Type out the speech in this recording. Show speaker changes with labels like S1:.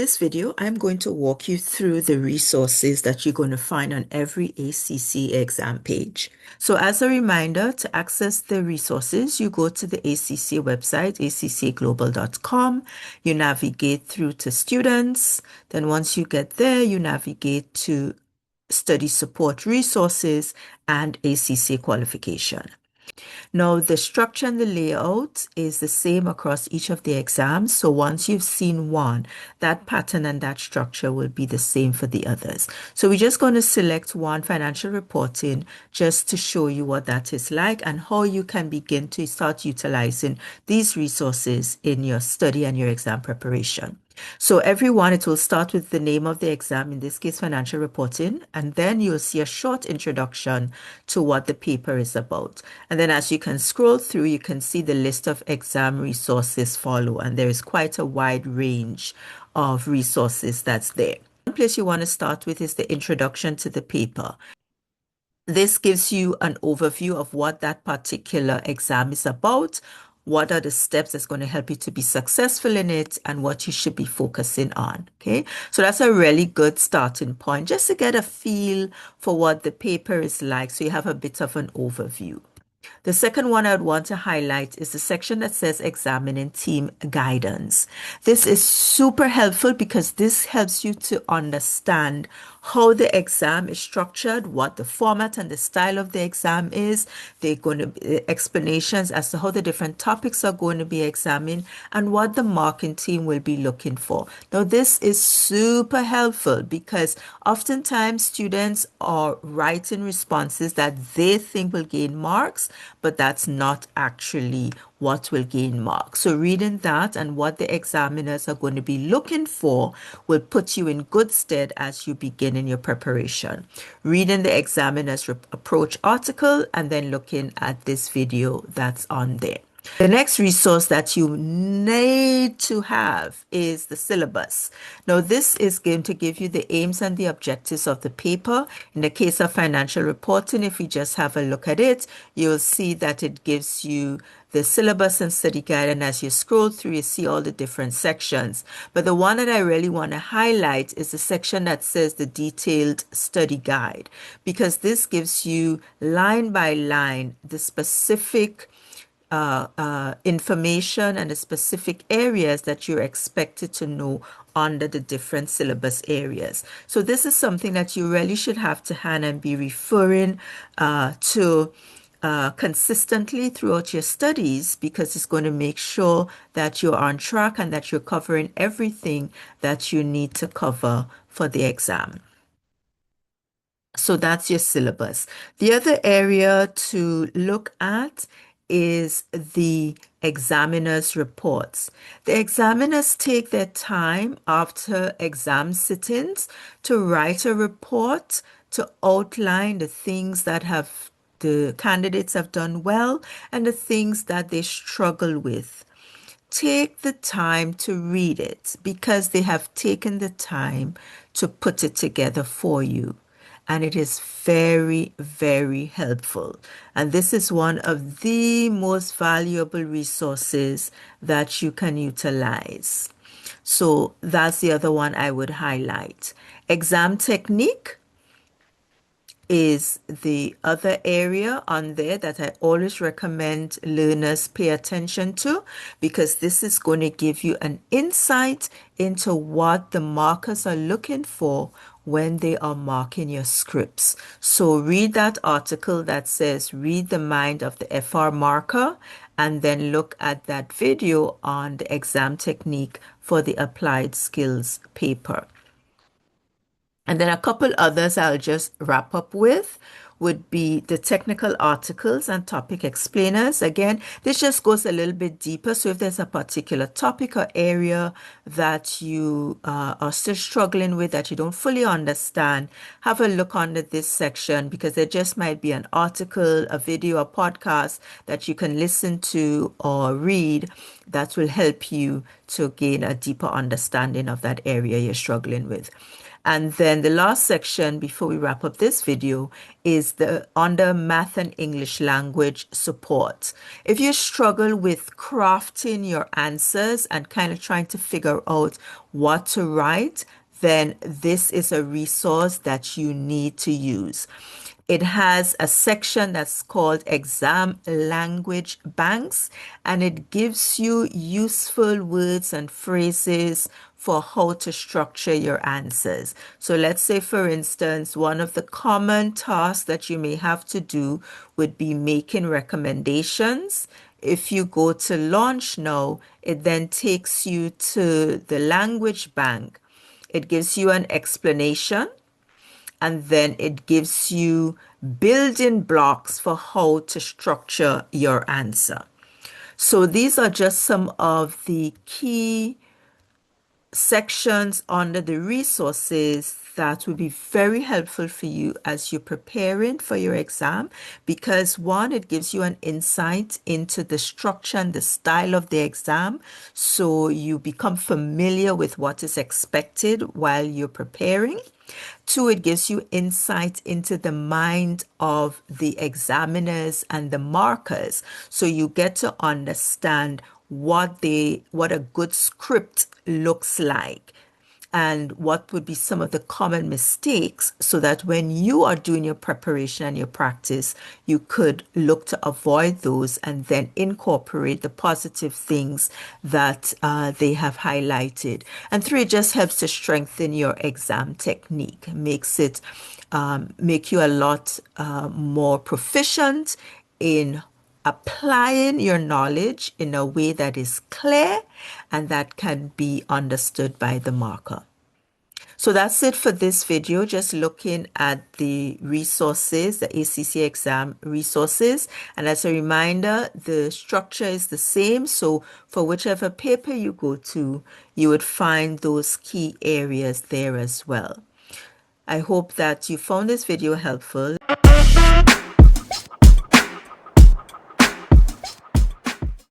S1: this video, I'm going to walk you through the resources that you're going to find on every ACCA exam page. So as a reminder, to access the resources, you go to the ACCA website, accaglobal.com. You navigate through to students. Then once you get there, you navigate to study support resources and ACCA qualification. Now, the structure and the layout is the same across each of the exams. So once you've seen one, that pattern and that structure will be the same for the others. So we're just going to select one, financial reporting, just to show you what that is like and how you can begin to start utilizing these resources in your study and your exam preparation. So everyone, it will start with the name of the exam, in this case, financial reporting, and then you'll see a short introduction to what the paper is about. And then as you can scroll through, you can see the list of exam resources follow, and there is quite a wide range of resources that's there. One place you want to start with is the introduction to the paper. This gives you an overview of what that particular exam is about, what are the steps that's going to help you to be successful in it, and what you should be focusing on. Okay, so that's a really good starting point just to get a feel for what the paper is like, so you have a bit of an overview. The second one I'd want to highlight is the section that says examining team guidance. This is super helpful because this helps you to understand how the exam is structured, what the format and the style of the exam is. They're going to be explanations as to how the different topics are going to be examined and what the marking team will be looking for. Now, this is super helpful because oftentimes students are writing responses that they think will gain marks, but that's not actually what will gain marks. So reading that and what the examiners are going to be looking for will put you in good stead as you begin in your preparation. Reading the examiner's approach article and then looking at this video that's on there. The next resource that you need to have is the syllabus. Now, this is going to give you the aims and the objectives of the paper. In the case of financial reporting, if you just have a look at it, you'll see that it gives you the syllabus and study guide, and as you scroll through, you see all the different sections. But the one that I really want to highlight is the section that says the detailed study guide, because this gives you line by line the specific information and the specific areas that you're expected to know under the different syllabus areas. So this is something that you really should have to hand and be referring to consistently throughout your studies, because it's going to make sure that you're on track and that you're covering everything that you need to cover for the exam. So that's your syllabus. The other area to look at is the examiner's reports. The examiners take their time after exam sittings to write a report to outline the things that the candidates have done well and the things that they struggle with. Take the time to read it because they have taken the time to put it together for you. And it is very, very helpful. And this is one of the most valuable resources that you can utilize. So that's the other one I would highlight. Exam technique is the other area on there that I always recommend learners pay attention to, because this is going to give you an insight into what the markers are looking for when they are marking your scripts. So read that article that says read the mind of the FR marker, and then look at that video on the exam technique for the applied skills paper. And then a couple others I'll just wrap up with would be the technical articles and topic explainers. Again, this just goes a little bit deeper. So if there's a particular topic or area that you are still struggling with, that you don't fully understand, have a look under this section, because there just might be an article, a video, a podcast that you can listen to or read that will help you to gain a deeper understanding of that area you're struggling with. And then the last section before we wrap up this video is the under Math and English language support. If you struggle with crafting your answers and kind of trying to figure out what to write, then this is a resource that you need to use. It has a section that's called Exam Language Banks, and it gives you useful words and phrases for how to structure your answers. So let's say, for instance, one of the common tasks that you may have to do would be making recommendations. If you go to Launch Now, it then takes you to the language bank. It gives you an explanation, and then it gives you building blocks for how to structure your answer. So these are just some of the key sections under the resources that will be very helpful for you as you're preparing for your exam, because one, it gives you an insight into the structure and the style of the exam, so you become familiar with what is expected while you're preparing. Two, it gives you insight into the mind of the examiners and the markers, so you get to understand what a good script looks like and what would be some of the common mistakes, so that when you are doing your preparation and your practice, you could look to avoid those and then incorporate the positive things that they have highlighted. And three, it just helps to strengthen your exam technique, makes it make you a lot more proficient in applying your knowledge in a way that is clear and that can be understood by the marker. So that's it for this video, just looking at the resources, the ACCA exam resources. And as a reminder, the structure is the same. So for whichever paper you go to, you would find those key areas there as well. I hope that you found this video helpful.